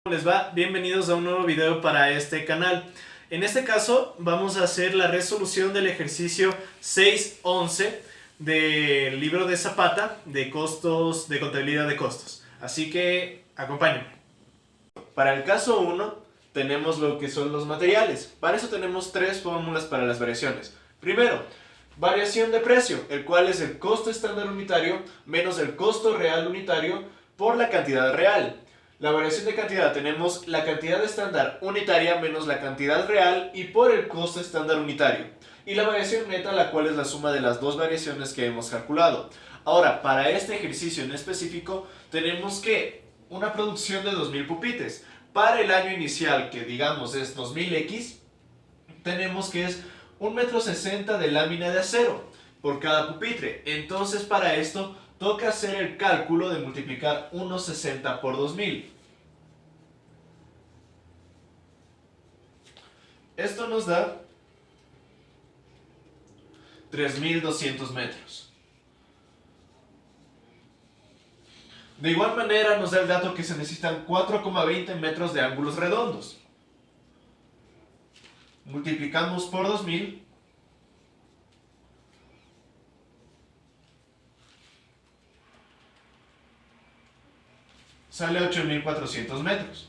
¿Cómo les va? Bienvenidos a un nuevo video para este canal. En este caso vamos a hacer la resolución del ejercicio 6.11 del libro de Zapata de costos, de contabilidad de costos. Así que acompáñenme. Para el caso 1 tenemos lo que son los materiales. Para eso tenemos tres fórmulas para las variaciones. Primero, variación de precio, el cual es el costo estándar unitario menos el costo real unitario por la cantidad real. La variación de cantidad tenemos la cantidad estándar unitaria menos la cantidad real y por el costo estándar unitario. Y la variación neta, la cual es la suma de las dos variaciones que hemos calculado. Ahora, para este ejercicio en específico, tenemos que una producción de 2000 pupitres. Para el año inicial, que digamos es 2000X, tenemos que es 1,60 m de lámina de acero por cada pupitre. Entonces, para esto toca hacer el cálculo de multiplicar 1,60 por 2000. Esto nos da 3200 metros. De igual manera nos da el dato que se necesitan 4,20 metros de ángulos redondos. Multiplicamos por 2000. Sale 8400 metros.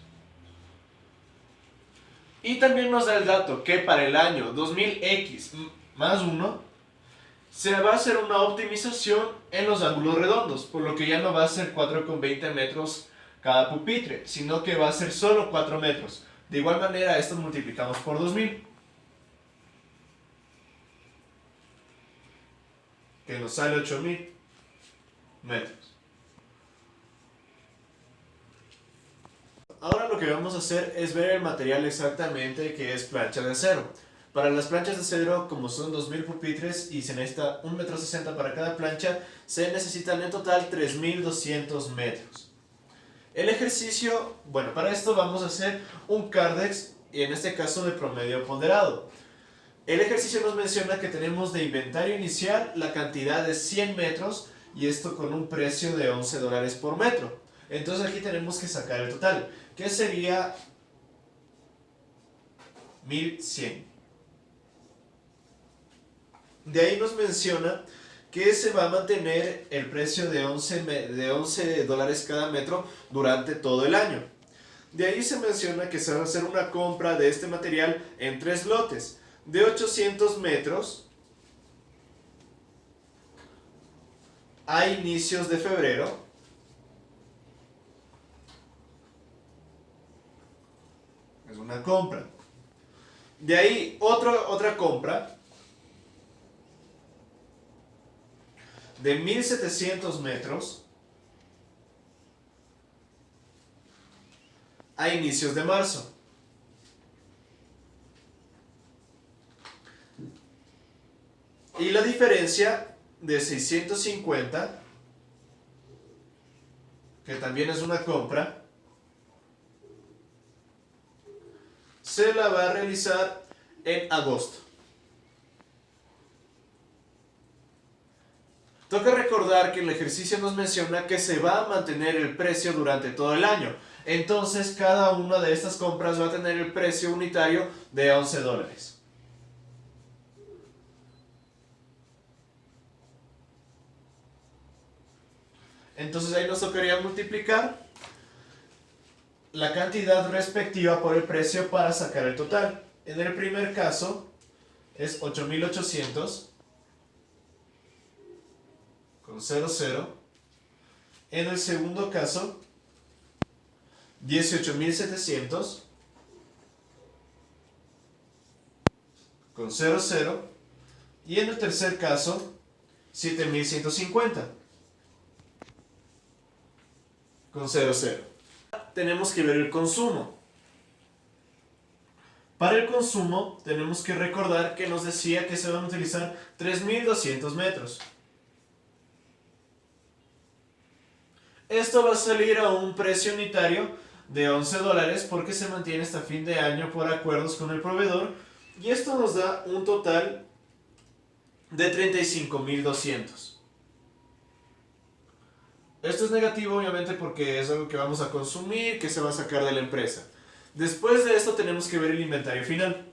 Y también nos da el dato que para el año 2000X más 1 se va a hacer una optimización en los ángulos redondos, por lo que ya no va a ser 4,20 metros cada pupitre, sino que va a ser solo 4 metros. De igual manera, esto multiplicamos por 2000, que nos sale 8000 metros. Ahora lo que vamos a hacer es ver el material exactamente, que es plancha de acero. Para las planchas de acero, como son 2000 pupitres y se necesita 1,60 m para cada plancha, se necesitan en total 3200 metros. El ejercicio, bueno, para esto vamos a hacer un Cardex, y en este caso de promedio ponderado. El ejercicio nos menciona que tenemos de inventario inicial la cantidad de 100 metros, y esto con un precio de $11 por metro. Entonces aquí tenemos que sacar el total, que sería 1100. De ahí nos menciona que se va a mantener el precio de $11 cada metro durante todo el año. De ahí se menciona que se va a hacer una compra de este material en 3 lotes de 800 metros a inicios de febrero. Es una compra. De ahí otra compra de 1700 metros a inicios de marzo. Y la diferencia de 650, que también es una compra, se la va a realizar en agosto. Toca recordar que el ejercicio nos menciona que se va a mantener el precio durante todo el año. Entonces cada una de estas compras va a tener el precio unitario de $11. Entonces ahí nos tocaría multiplicar la cantidad respectiva por el precio para sacar el total. En el primer caso es 8800 con 00. En el segundo caso 18700 con 00. Y en el tercer caso 7150 con 00. Tenemos que ver el consumo. Para el consumo tenemos que recordar que nos decía que se van a utilizar 3200 metros. Esto va a salir a un precio unitario de $11 porque se mantiene hasta fin de año por acuerdos con el proveedor, y esto nos da un total de 35.200. Esto es negativo obviamente porque es algo que vamos a consumir, que se va a sacar de la empresa. Después de esto tenemos que ver el inventario final.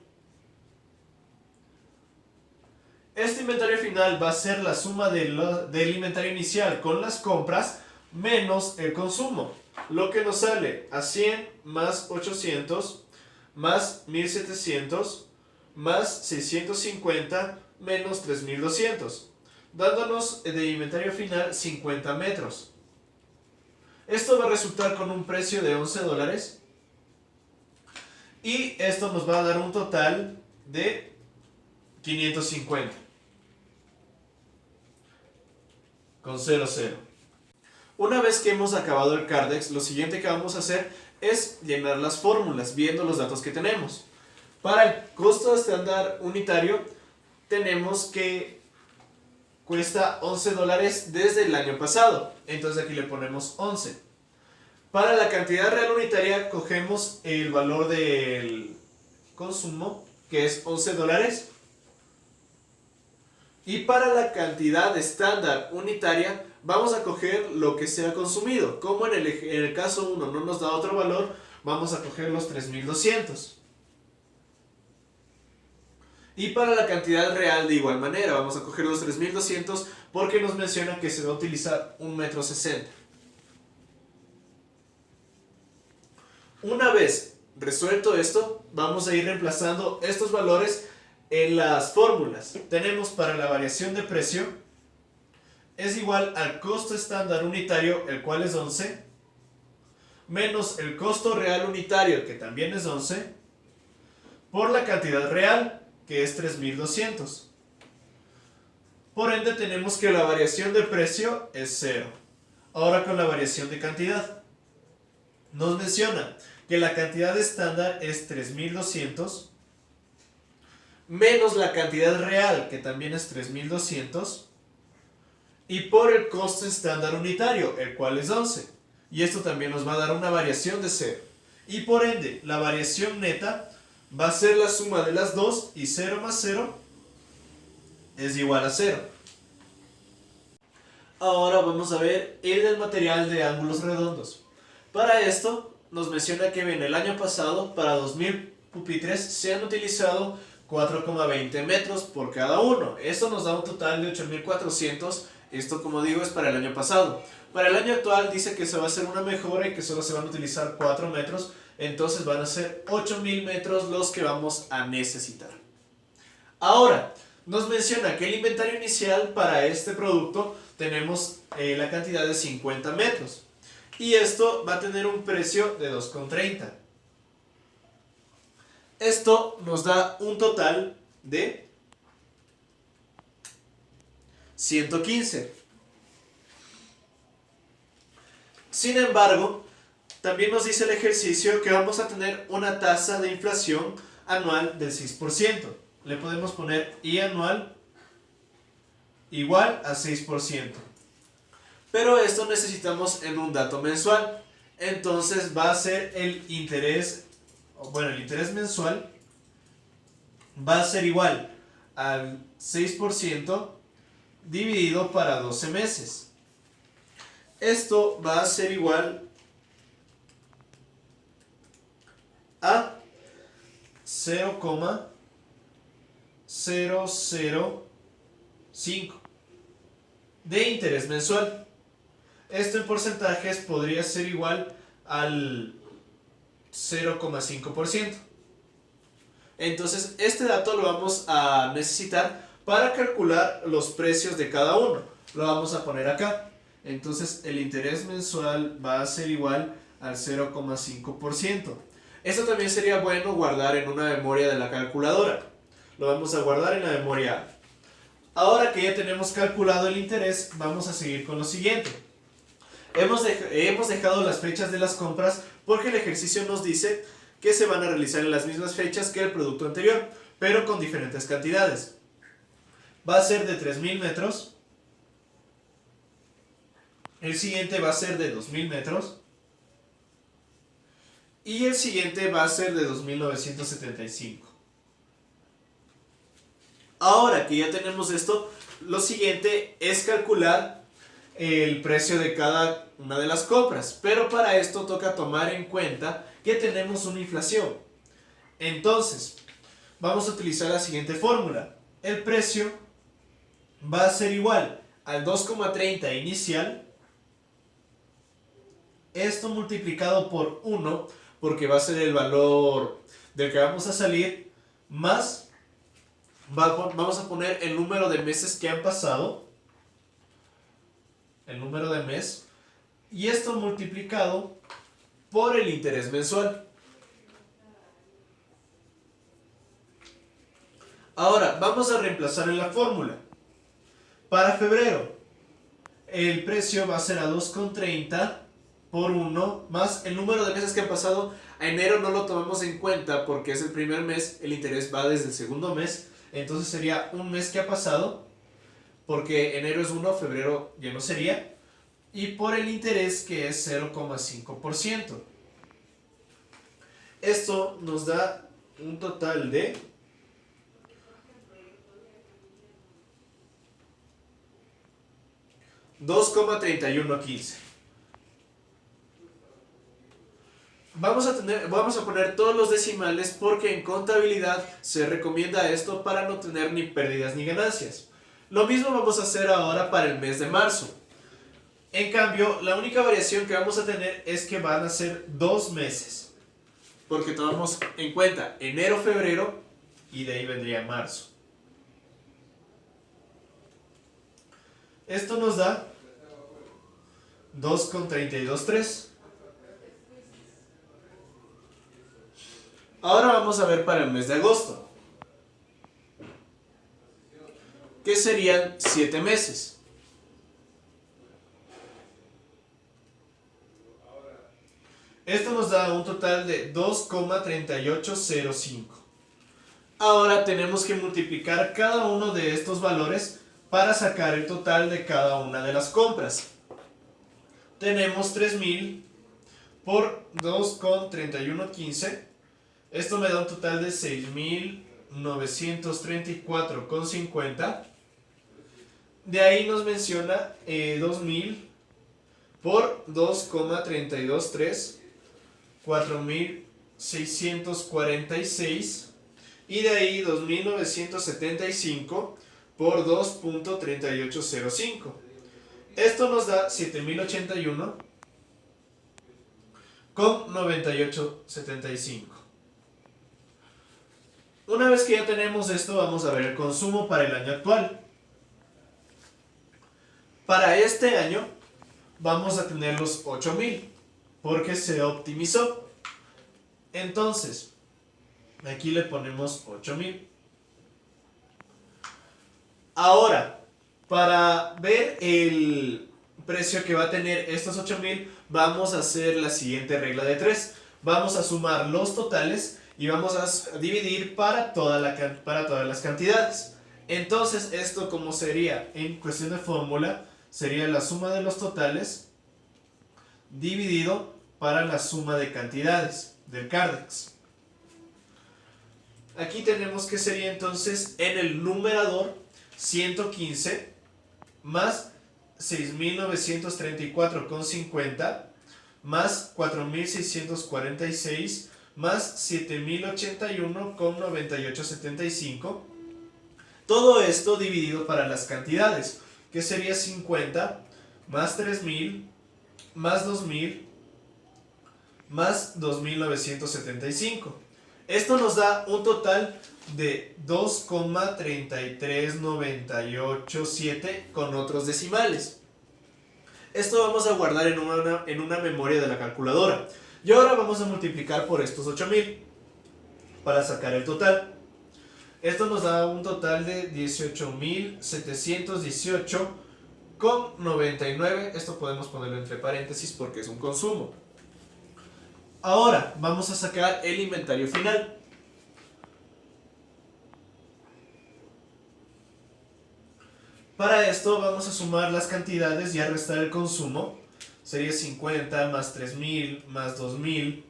Este inventario final va a ser la suma del inventario inicial con las compras menos el consumo. Lo que nos sale a 100 más 800 más 1700 más 650 menos 3200, dándonos de inventario final 50 metros. Esto va a resultar con un precio de $11 y esto nos va a dar un total de 550 con 00. Una vez que hemos acabado el Cardex, lo siguiente que vamos a hacer es llenar las fórmulas viendo los datos que tenemos. Para el costo estándar unitario tenemos que cuesta $11 desde el año pasado, entonces aquí le ponemos 11. Para la cantidad real unitaria cogemos el valor del consumo, que es $11, y para la cantidad estándar unitaria vamos a coger lo que se ha consumido. Como en el caso 1 no nos da otro valor, vamos a coger los 3200. Y para la cantidad real de igual manera, vamos a coger los 3200 porque nos menciona que se va a utilizar 1,60 m. Una vez resuelto esto, vamos a ir reemplazando estos valores en las fórmulas. Tenemos para la variación de precio es igual al costo estándar unitario, el cual es 11, menos el costo real unitario, que también es 11, por la cantidad real, que es 3200. Por ende tenemos que la variación de precio es 0. Ahora con la variación de cantidad. Nos menciona que la cantidad estándar es 3200 menos la cantidad real, que también es 3200, y por el costo estándar unitario, el cual es 11. Y esto también nos va a dar una variación de 0. Y por ende, la variación neta va a ser la suma de las dos, y 0 más 0 es igual a 0. Ahora vamos a ver el del material de ángulos redondos. Para esto nos menciona que en el año pasado, para 2000 pupitres, se han utilizado 4,20 metros por cada uno. Esto nos da un total de 8400. Esto, como digo, es para el año pasado. Para el año actual dice que se va a hacer una mejora y que solo se van a utilizar 4 metros. Entonces van a ser 8000 metros los que vamos a necesitar. Ahora, nos menciona que el inventario inicial para este producto tenemos la cantidad de 50 metros. Y esto va a tener un precio de 2,30. Esto nos da un total de 115. Sin embargo, también nos dice el ejercicio que vamos a tener una tasa de inflación anual del 6%. Le podemos poner I anual igual a 6%. Pero esto necesitamos en un dato mensual. Entonces va a ser el interés mensual va a ser igual al 6% dividido para 12 meses. Esto va a ser igual a 0,005 de interés mensual. Esto en porcentajes podría ser igual al 0,5%. Entonces este dato lo vamos a necesitar para calcular los precios de cada uno. Lo vamos a poner acá. Entonces el interés mensual va a ser igual al 0,5%. Esto también sería bueno guardar en una memoria de la calculadora. Lo vamos a guardar en la memoria A. Ahora que ya tenemos calculado el interés, vamos a seguir con lo siguiente. Hemos dejado las fechas de las compras porque el ejercicio nos dice que se van a realizar en las mismas fechas que el producto anterior, pero con diferentes cantidades. Va a ser de 3000 metros. El siguiente va a ser de 2000 metros. Y el siguiente va a ser de 2975. Ahora que ya tenemos esto, lo siguiente es calcular el precio de cada una de las compras. Pero para esto toca tomar en cuenta que tenemos una inflación. Entonces, vamos a utilizar la siguiente fórmula. El precio va a ser igual al 2,30 inicial. Esto multiplicado por 1, porque va a ser el valor del que vamos a salir, más vamos a poner el número de meses que han pasado, el número de mes, y esto multiplicado por el interés mensual. Ahora, vamos a reemplazar en la fórmula. Para febrero, el precio va a ser a 2,30 por 1 más el número de meses que han pasado. A enero no lo tomamos en cuenta porque es el primer mes, el interés va desde el segundo mes, entonces sería un mes que ha pasado, porque enero es 1, febrero ya no sería, y por el interés que es 0,5%. Esto nos da un total de 2,3115. Vamos a poner todos los decimales porque en contabilidad se recomienda esto para no tener ni pérdidas ni ganancias. Lo mismo vamos a hacer ahora para el mes de marzo. En cambio, la única variación que vamos a tener es que van a ser 2 meses. Porque tomamos en cuenta enero, febrero y de ahí vendría marzo. Esto nos da 2,323. Ahora vamos a ver para el mes de agosto, que serían 7 meses. Esto nos da un total de 2,3805. Ahora tenemos que multiplicar cada uno de estos valores para sacar el total de cada una de las compras. Tenemos 3.000 por 2,3115. Esto me da un total de 6.934,50. De ahí nos menciona 2.000 por 2,323, 4.646. Y de ahí 2.975 por 2,3805. Esto nos da 7.081 con 9875. Una vez que ya tenemos esto, vamos a ver el consumo para el año actual. Para este año vamos a tener los 8.000 porque se optimizó. Entonces, aquí le ponemos 8.000. Ahora, para ver el precio que va a tener estos 8.000, vamos a hacer la siguiente regla de 3. Vamos a sumar los totales y vamos a dividir para todas las cantidades. Entonces, esto como sería en cuestión de fórmula, sería la suma de los totales dividido para la suma de cantidades del Cardex. Aquí tenemos que sería entonces en el numerador 115 más 6.934,50 más 4.646 más 7.081,9875. Todo esto dividido para las cantidades, que sería 50 más 3.000 más 2.000 más 2.975. Esto nos da un total de 2,33987 con otros decimales. Esto vamos a guardar en una memoria de la calculadora. Y ahora vamos a multiplicar por estos 8.000 para sacar el total. Esto nos da un total de 18.718,99. Esto podemos ponerlo entre paréntesis porque es un consumo. Ahora vamos a sacar el inventario final. Para esto vamos a sumar las cantidades y a restar el consumo. Sería 50 más 3.000 más 2.000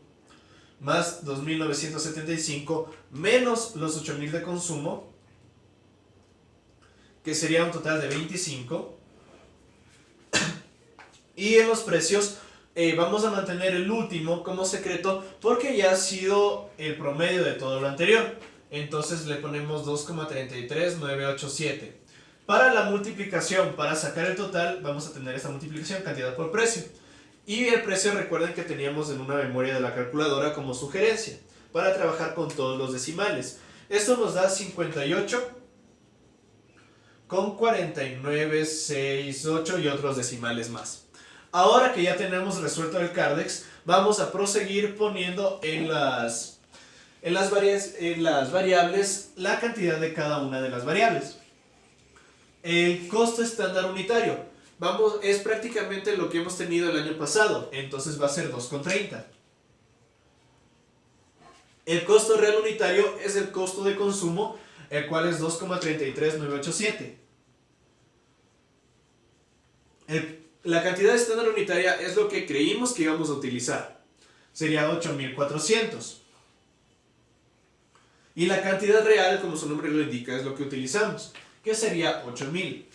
más 2.975 menos los 8.000 de consumo, que sería un total de 25. Y en los precios vamos a mantener el último como secreto porque ya ha sido el promedio de todo lo anterior. Entonces le ponemos 2,33987. Para la multiplicación, para sacar el total, vamos a tener esta multiplicación cantidad por precio. Y el precio, recuerden que teníamos en una memoria de la calculadora como sugerencia para trabajar con todos los decimales. Esto nos da 58,4968 y otros decimales más. Ahora que ya tenemos resuelto el Cardex, vamos a proseguir poniendo en las variables la cantidad de cada una de las variables. El costo estándar unitario es prácticamente lo que hemos tenido el año pasado, entonces va a ser 2,30. El costo real unitario es el costo de consumo, el cual es 2,33987. La cantidad estándar unitaria es lo que creímos que íbamos a utilizar. Sería 8400. Y la cantidad real, como su nombre lo indica, es lo que utilizamos, que sería 8000.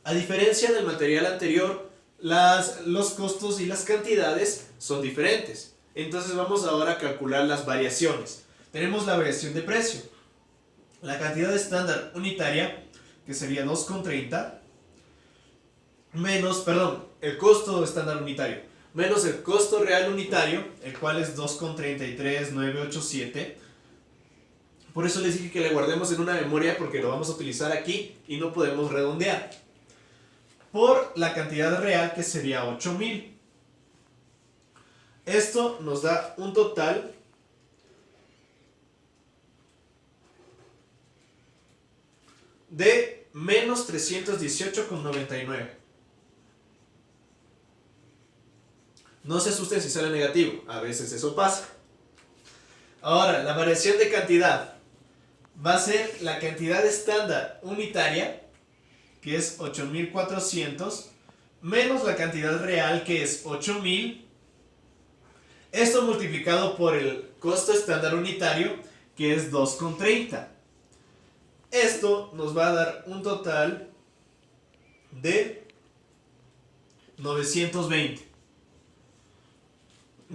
A diferencia del material anterior, los costos y las cantidades son diferentes. Entonces vamos ahora a calcular las variaciones. Tenemos la variación de precio. La cantidad estándar unitaria, que sería 2,30, el costo estándar unitario, menos el costo real unitario, el cual es 2,33987. Por eso les dije que le guardemos en una memoria porque lo vamos a utilizar aquí y no podemos redondear. Por la cantidad real, que sería 8000. Esto nos da un total de menos 318,99. No se asusten si sale negativo, a veces eso pasa. Ahora, la variación de cantidad va a ser la cantidad estándar unitaria, que es 8400, menos la cantidad real, que es 8000. Esto multiplicado por el costo estándar unitario, que es 2,30. Esto nos va a dar un total de 920.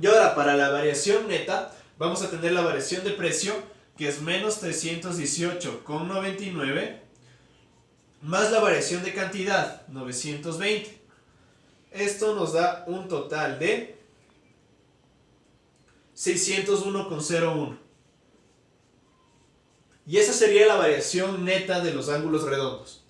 Y ahora para la variación neta vamos a tener la variación de precio, que es menos 318,99, más la variación de cantidad, 920. Esto nos da un total de 601,01. Y esa sería la variación neta de los ángulos redondos.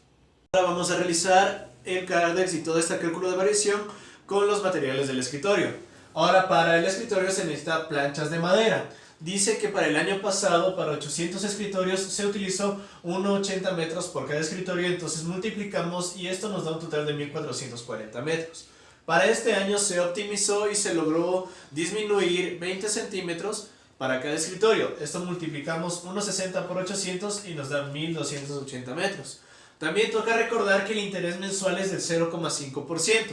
Ahora vamos a realizar el Cardex y todo este cálculo de variación con los materiales del escritorio. Ahora, para el escritorio se necesita planchas de madera. Dice que para el año pasado, para 800 escritorios, se utilizó 1,80 metros por cada escritorio, entonces multiplicamos y esto nos da un total de 1440 metros. Para este año se optimizó y se logró disminuir 20 centímetros para cada escritorio. Esto multiplicamos 1,60 por 800 y nos da 1280 metros. También toca recordar que el interés mensual es del 0,5%.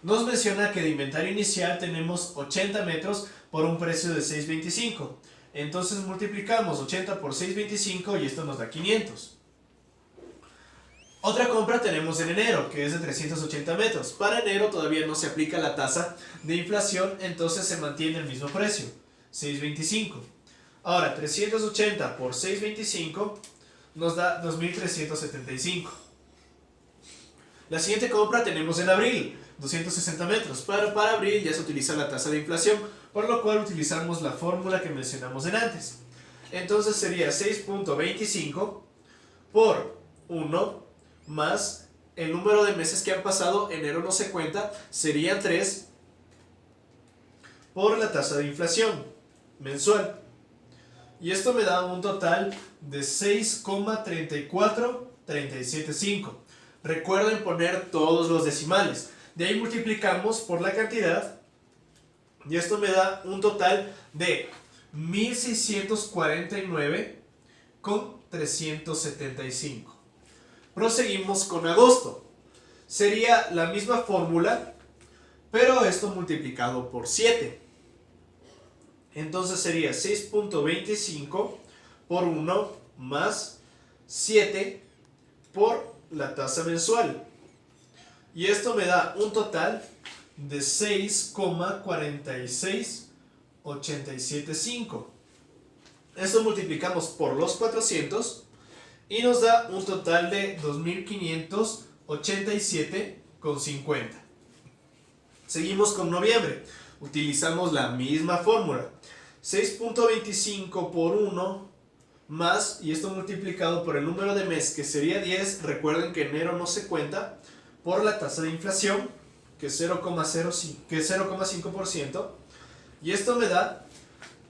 Nos menciona que de inventario inicial tenemos 80 metros por un precio de 6.25. Entonces multiplicamos 80 por 6.25 y esto nos da 500. Otra compra tenemos en enero, que es de 380 metros. Para enero todavía no se aplica la tasa de inflación, entonces se mantiene el mismo precio, 6.25. Ahora, 380 por 6.25 nos da 2.375. La siguiente compra tenemos en abril, 260 metros. Para abril ya se utiliza la tasa de inflación, por lo cual utilizamos la fórmula que mencionamos en antes. Entonces sería 6.25 por 1 más el número de meses que han pasado, enero no se cuenta, serían 3 por la tasa de inflación mensual. Y esto me da un total de 6,34375. Recuerden poner todos los decimales. De ahí multiplicamos por la cantidad y esto me da un total de 1649,375. Proseguimos con agosto. Sería la misma fórmula, pero esto multiplicado por 7. Entonces sería 6.25 por 1 más 7 por la tasa mensual. Y esto me da un total de 6,46875. Esto multiplicamos por los 400 y nos da un total de 2587,50. Seguimos con noviembre. Utilizamos la misma fórmula. 6.25 por 1 más, y esto multiplicado por el número de mes, que sería 10. Recuerden que enero no se cuenta, por la tasa de inflación, que es 0,5%. Y esto me da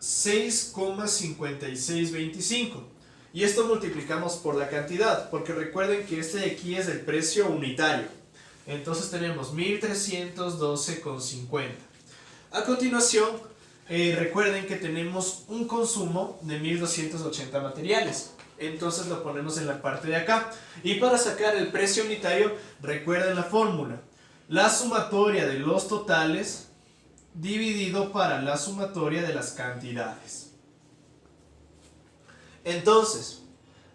6,5625. Y esto multiplicamos por la cantidad, porque recuerden que este de aquí es el precio unitario. Entonces tenemos 1312,50. A continuación, recuerden que tenemos un consumo de 1280 materiales. Entonces lo ponemos en la parte de acá. Y para sacar el precio unitario, recuerden la fórmula. La sumatoria de los totales dividido para la sumatoria de las cantidades. Entonces,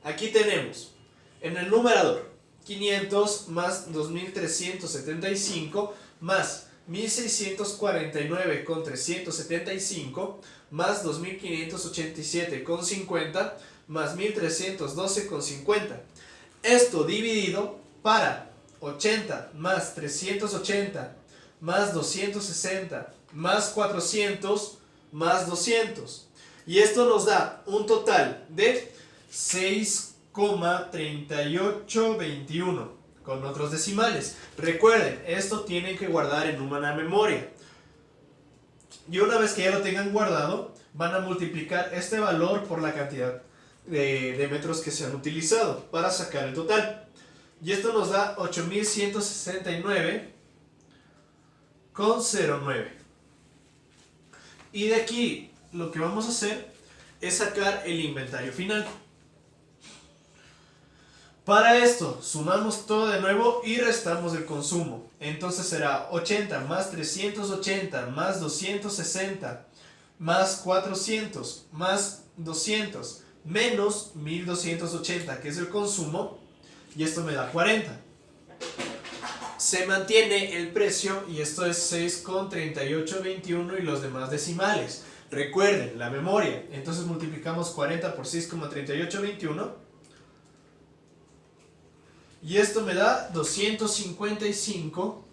aquí tenemos en el numerador 500 más 2375 más 1649,375 más 2587,50 más 1312,50. Esto dividido para 80 más 380 más 260 más 400 más 200. Y esto nos da un total de 6,3821 con otros decimales. Recuerden, esto tienen que guardar en una memoria. Y una vez que ya lo tengan guardado, van a multiplicar este valor por la cantidad de metros que se han utilizado para sacar el total. Y esto nos da 8169,09. Y de aquí lo que vamos a hacer es sacar el inventario final. Para esto sumamos todo de nuevo y restamos el consumo. Entonces será 80 más 380 más 260 más 400 más 200 menos 1280, que es el consumo, y esto me da 40. Se mantiene el precio y esto es 6,3821 y los demás decimales. Recuerden la memoria. Entonces multiplicamos 40 por 6,3821 y esto me da 255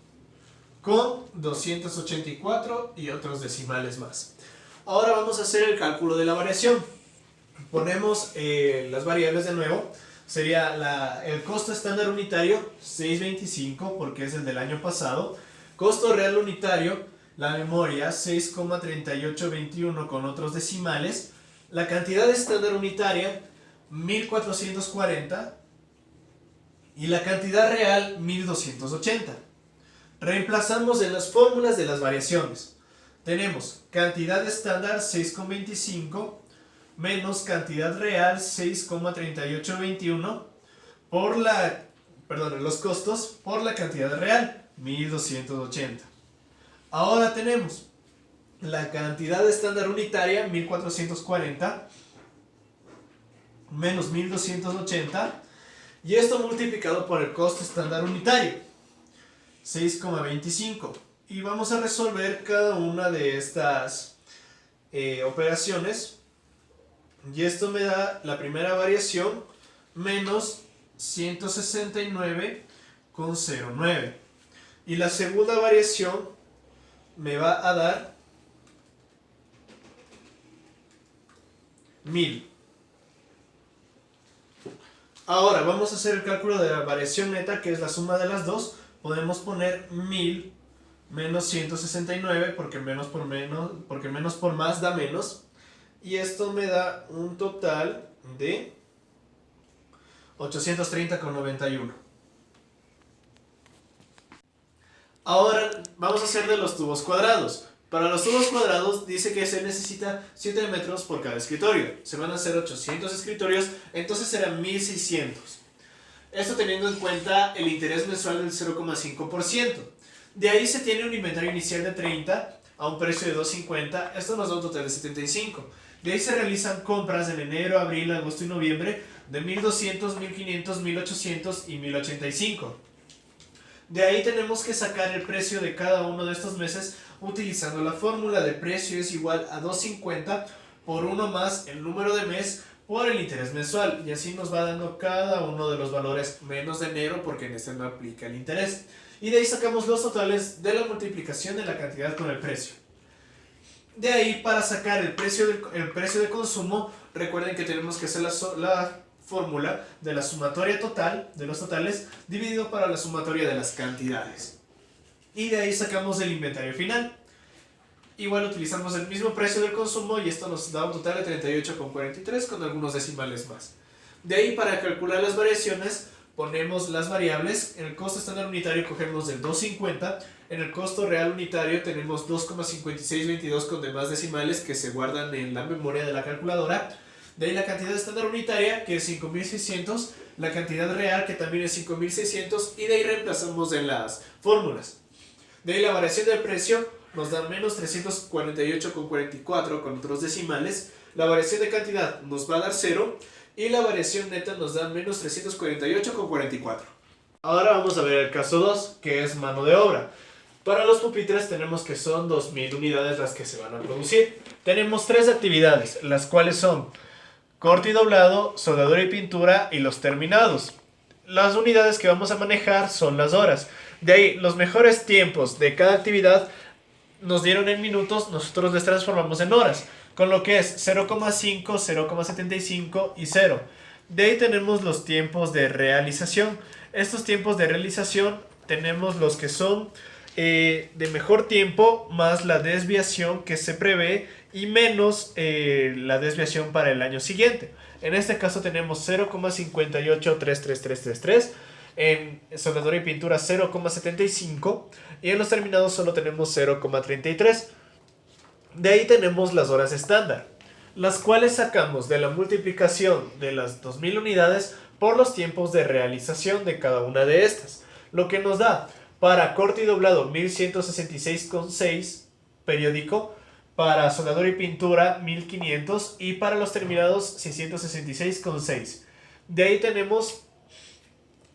con 284 y otros decimales más. Ahora vamos a hacer el cálculo de la variación. Ponemos las variables de nuevo. Sería el costo estándar unitario 6.25 porque es el del año pasado. Costo real unitario, la memoria 6,3821 con otros decimales. La cantidad estándar unitaria 1440 y la cantidad real 1280. Reemplazamos en las fórmulas de las variaciones. Tenemos cantidad estándar 6,25 menos cantidad real 6,3821 por los costos por la cantidad real 1280. Ahora tenemos la cantidad estándar unitaria 1440 menos 1280 y esto multiplicado por el costo estándar unitario 6,25. Y vamos a resolver cada una de estas operaciones. Y esto me da la primera variación menos 169,09. Y la segunda variación me va a dar 1000. Ahora vamos a hacer el cálculo de la variación neta, que es la suma de las dos. Podemos poner 1000 menos 169 porque menos por más da menos. Y esto me da un total de 830,91. Ahora vamos a hacer de los tubos cuadrados. Para los tubos cuadrados dice que se necesita 7 metros por cada escritorio. Se van a hacer 800 escritorios, entonces serán 1600. Esto teniendo en cuenta el interés mensual del 0,5%. De ahí se tiene un inventario inicial de 30 a un precio de 2.50. Esto nos da un total de 75. De ahí se realizan compras en enero, abril, agosto y noviembre de 1.200, 1.500, 1.800 y 1.085. De ahí tenemos que sacar el precio de cada uno de estos meses utilizando la fórmula de precio es igual a 250 por 1 más el número de mes por el interés mensual. Y así nos va dando cada uno de los valores menos de enero porque en este no aplica el interés. Y de ahí sacamos los totales de la multiplicación de la cantidad con el precio. De ahí para sacar el precio de consumo, recuerden que tenemos que hacer la fórmula de la sumatoria total de los totales dividido para la sumatoria de las cantidades. Y de ahí sacamos el inventario final. Igual utilizamos el mismo precio del consumo y esto nos da un total de 38,43 con algunos decimales más. De ahí para calcular las variaciones ponemos las variables. En el costo estándar unitario cogemos del 2.50. En el costo real unitario tenemos 2,5622 con demás decimales que se guardan en la memoria de la calculadora. De ahí la cantidad estándar unitaria que es 5.600. La cantidad real que también es 5.600. Y de ahí reemplazamos en las fórmulas. De ahí la variación del precio nos da menos 348,44 con otros decimales. La variación de cantidad nos va a dar 0. Y la variación neta nos da menos 348,44. Ahora vamos a ver el caso 2, que es mano de obra. Para los pupitres tenemos que son 2.000 unidades las que se van a producir. Tenemos 3 actividades, las cuales son corte y doblado, soldadura y pintura y los terminados. Las unidades que vamos a manejar son las horas. De ahí, los mejores tiempos de cada actividad nos dieron en minutos, nosotros les transformamos en horas, con lo que es 0,5, 0,75 y 0. De ahí tenemos los tiempos de realización. Estos tiempos de realización tenemos los que son de mejor tiempo más la desviación que se prevé y menos la desviación para el año siguiente. En este caso tenemos 0,5833333, en soldadura y pintura 0,75 y en los terminados solo tenemos 0,33. De ahí tenemos las horas estándar, las cuales sacamos de la multiplicación de las 2.000 unidades por los tiempos de realización de cada una de estas, lo que nos da para corte y doblado 1166,6 periódico, para soldadura y pintura 1500 y para los terminados 666,6. De ahí tenemos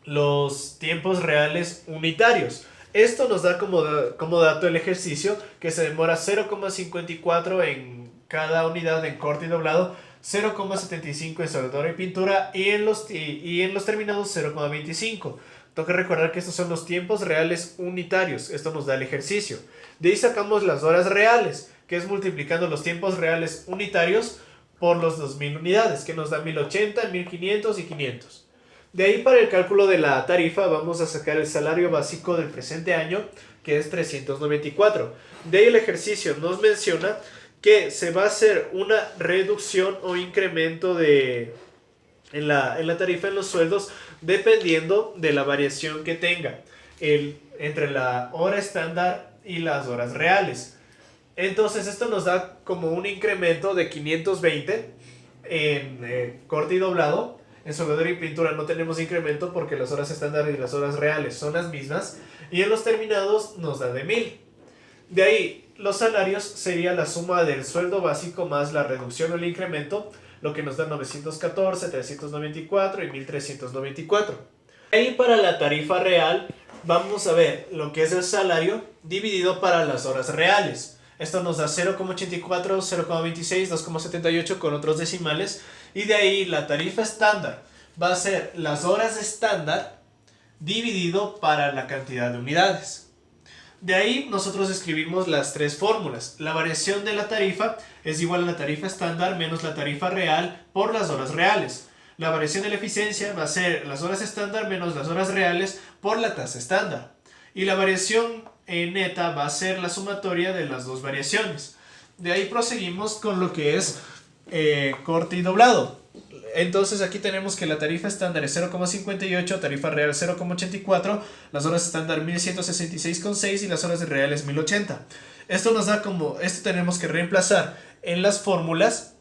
los tiempos reales unitarios. Esto nos da como dato el ejercicio que se demora 0,54 en cada unidad en corte y doblado, 0,75 en soldadura y pintura y en los terminados 0,25. Toca recordar que estos son los tiempos reales unitarios. Esto nos da el ejercicio. De ahí sacamos las horas reales, que es multiplicando los tiempos reales unitarios por los 2.000 unidades, que nos da 1080, 1500 y 500. De ahí para el cálculo de la tarifa vamos a sacar el salario básico del presente año, que es 394. De ahí el ejercicio nos menciona que se va a hacer una reducción o incremento en la tarifa en los sueldos dependiendo de la variación que tenga entre la hora estándar y las horas reales. Entonces esto nos da como un incremento de 520 en corte y doblado. En soldadura y pintura no tenemos incremento porque las horas estándar y las horas reales son las mismas. Y en los terminados nos da de 1000. De ahí, los salarios sería la suma del sueldo básico más la reducción o el incremento, lo que nos da 914, 394 y 1394. De ahí para la tarifa real vamos a ver lo que es el salario dividido para las horas reales. Esto nos da 0,84, 0,26, 2,78 con otros decimales. Y de ahí la tarifa estándar va a ser las horas estándar dividido para la cantidad de unidades. De ahí nosotros escribimos las 3 fórmulas. La variación de la tarifa es igual a la tarifa estándar menos la tarifa real por las horas reales. La variación de la eficiencia va a ser las horas estándar menos las horas reales por la tasa estándar. Y la variación neta va a ser la sumatoria de las dos variaciones. De ahí proseguimos con lo que es corte y doblado. Entonces aquí tenemos que la tarifa estándar es 0,58, tarifa real 0,84, las horas estándar 1166,6 y las horas reales 1080. Esto nos da esto tenemos que reemplazar en las fórmulas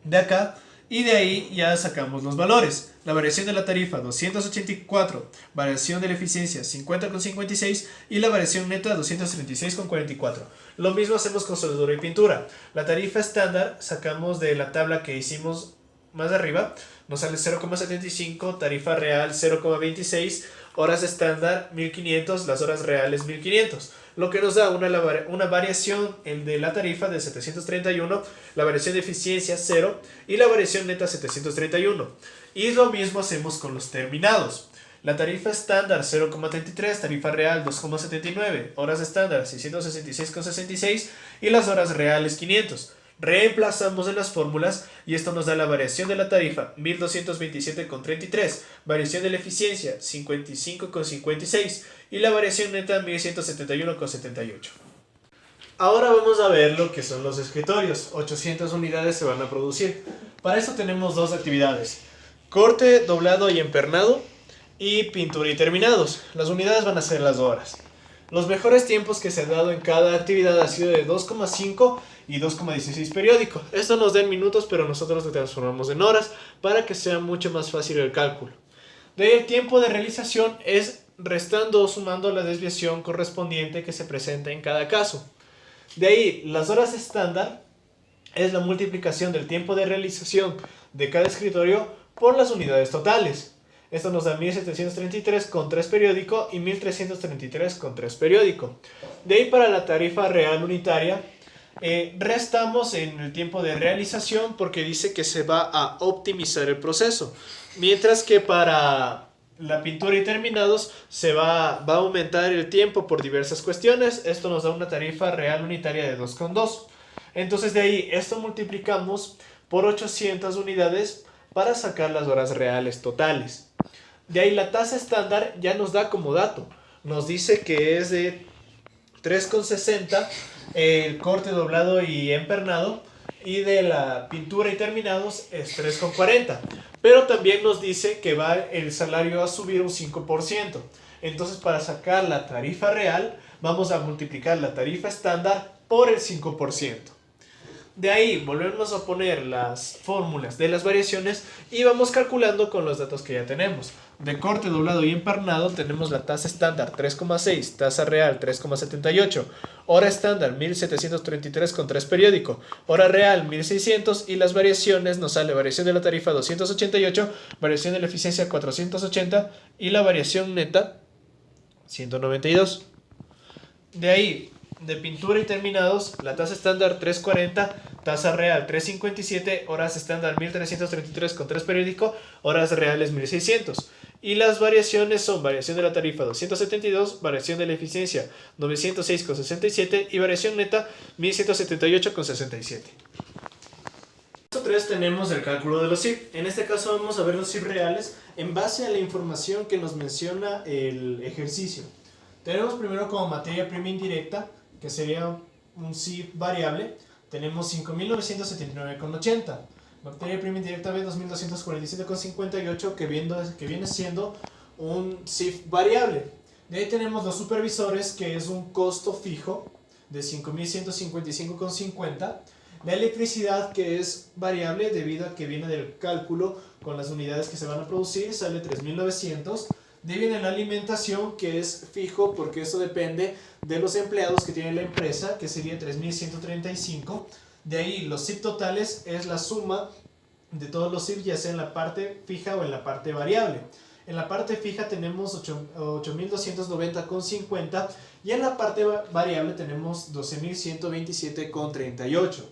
de acá y de ahí ya sacamos los valores. La variación de la tarifa 284, variación de la eficiencia 50,56 y la variación neta 236,44. Lo mismo hacemos con soldadura y pintura. La tarifa estándar sacamos de la tabla que hicimos más arriba, nos sale 0,75, tarifa real 0,26, horas estándar 1500, las horas reales 1500, lo que nos da una variación de la tarifa de 731, la variación de eficiencia 0 y la variación neta 731. Y lo mismo hacemos con los terminados. La tarifa estándar 0,33, tarifa real 2,79, horas estándar 666,66 y las horas reales 500. Reemplazamos en las fórmulas y esto nos da la variación de la tarifa 1227,33, variación de la eficiencia 55,56 y la variación neta 1171,78. Ahora vamos a ver lo que son los escritorios. 800 unidades se van a producir. Para esto tenemos dos actividades: corte, doblado y empernado, y pintura y terminados. Las unidades van a ser las horas. Los mejores tiempos que se han dado en cada actividad ha sido de 2,5 y 2,16 periódico. Esto nos da en minutos, pero nosotros lo transformamos en horas para que sea mucho más fácil el cálculo. De ahí el tiempo de realización es restando o sumando la desviación correspondiente que se presenta en cada caso. De ahí las horas estándar es la multiplicación del tiempo de realización de cada escritorio por las unidades totales. Esto nos da 1733 con 3 periódico y 1333 con 3 periódico. De ahí para la tarifa real unitaria, restamos en el tiempo de realización porque dice que se va a optimizar el proceso. Mientras que para la pintura y terminados se va a aumentar el tiempo por diversas cuestiones. Esto nos da una tarifa real unitaria de 2,2. Entonces de ahí esto multiplicamos por 800 unidades para sacar las horas reales totales. De ahí la tasa estándar ya nos da como dato. Nos dice que es de 3,60 el corte, doblado y empernado. Y de la pintura y terminados es 3,40. Pero también nos dice que va el salario a subir un 5%. Entonces para sacar la tarifa real vamos a multiplicar la tarifa estándar por el 5%. De ahí volvemos a poner las fórmulas de las variaciones y vamos calculando con los datos que ya tenemos. De corte, doblado y empernado tenemos la tasa estándar 3,6, tasa real 3,78, hora estándar 1733 con 3 periódico, hora real 1600 y las variaciones nos sale variación de la tarifa 288, variación de la eficiencia 480 y la variación neta 192. De ahí, de pintura y terminados, la tasa estándar 340, tasa real 357, horas estándar 1333 con 3 periódico, horas reales 1600. Y las variaciones son variación de la tarifa 272, variación de la eficiencia 906,67 y variación neta 1178,67. En 3 tenemos el cálculo de los CIF. En este caso vamos a ver los CIF reales en base a la información que nos menciona el ejercicio. Tenemos primero como materia prima indirecta, que sería un CIF variable, tenemos 5.979,80. Materia prima indirecta B, 2.247,58, que viene siendo un CIF variable. De ahí tenemos los supervisores, que es un costo fijo de 5.155,50. La electricidad, que es variable debido a que viene del cálculo con las unidades que se van a producir, sale 3.900. De ahí viene la alimentación, que es fijo porque eso depende de los empleados que tiene la empresa, que sería 3.135. De ahí los CIF totales es la suma de todos los CIF, ya sea en la parte fija o en la parte variable. En la parte fija tenemos 8.290,50 y en la parte variable tenemos 12.127,38.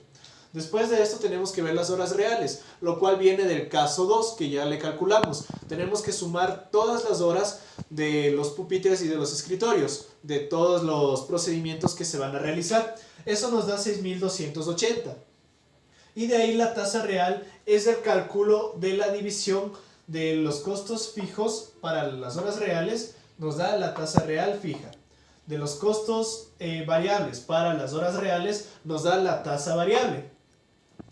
Después de esto tenemos que ver las horas reales, lo cual viene del caso 2, que ya le calculamos. Tenemos que sumar todas las horas de los pupitres y de los escritorios, de todos los procedimientos que se van a realizar. Eso nos da 6.280. Y de ahí la tasa real es el cálculo de la división de los costos fijos para las horas reales, nos da la tasa real fija. De los costos variables para las horas reales, nos da la tasa variable.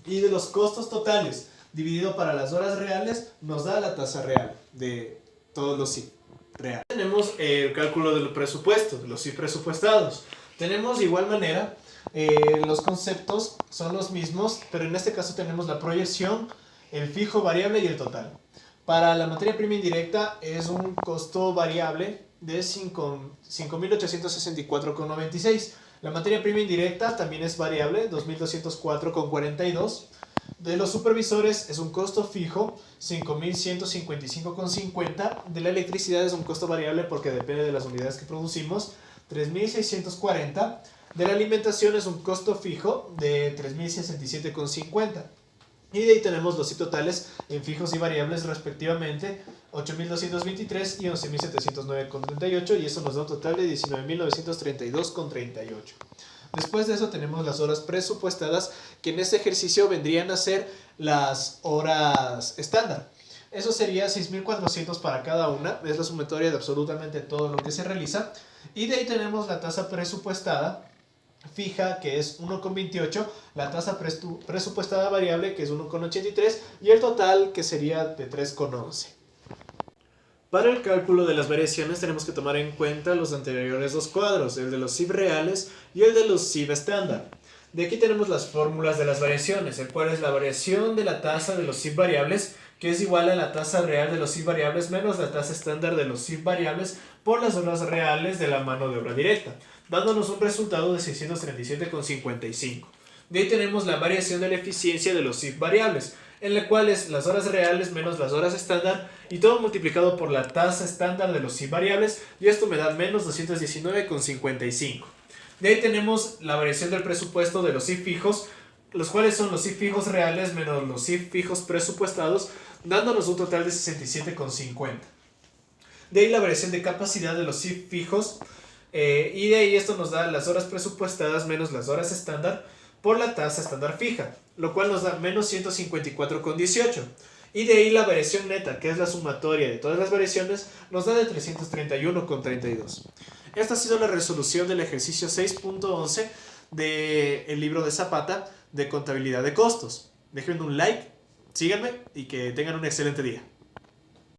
Y de los costos totales dividido para las horas reales, nos da la tasa real de todos los CIF reales. Tenemos el cálculo de los presupuestos, de los CIF presupuestados. Tenemos de igual manera, los conceptos son los mismos, pero en este caso tenemos la proyección, el fijo, variable y el total. Para la materia prima indirecta es un costo variable de 5.864,96. La materia prima indirecta también es variable, 2.204,42. De los supervisores es un costo fijo, 5.155,50. De la electricidad es un costo variable porque depende de las unidades que producimos, 3.640. De la alimentación es un costo fijo de 3.067,50. Y de ahí tenemos los totales en fijos y variables respectivamente, 8.223 y 11.709,38, y eso nos da un total de 19.932,38. Después de eso tenemos las horas presupuestadas, que en este ejercicio vendrían a ser las horas estándar. Eso sería 6.400 para cada una, es la sumatoria de absolutamente todo lo que se realiza. Y de ahí tenemos la tasa presupuestada fija, que es 1,28, la tasa presupuestada variable, que es 1,83, y el total, que sería de 3,11. Para el cálculo de las variaciones tenemos que tomar en cuenta los anteriores dos cuadros, el de los CIF reales y el de los CIF estándar. De aquí tenemos las fórmulas de las variaciones, el cual es la variación de la tasa de los CIF variables, que es igual a la tasa real de los CIF variables menos la tasa estándar de los CIF variables por las horas reales de la mano de obra directa, dándonos un resultado de 637,55. De ahí tenemos la variación de la eficiencia de los CIF variables, en la cual es las horas reales menos las horas estándar y todo multiplicado por la tasa estándar de los CIF variables, y esto me da menos 219,55. De ahí tenemos la variación del presupuesto de los CIF fijos, los cuales son los CIF fijos reales menos los CIF fijos presupuestados, dándonos un total de 67,50. De ahí la variación de capacidad de los CIF fijos, y de ahí esto nos da las horas presupuestadas menos las horas estándar por la tasa estándar fija, lo cual nos da menos 154,18. Y de ahí la variación neta, que es la sumatoria de todas las variaciones, nos da de 331,32. Esta ha sido la resolución del ejercicio 6.11 del libro de Zapata de contabilidad de costos. Déjenme un like, síganme y que tengan un excelente día.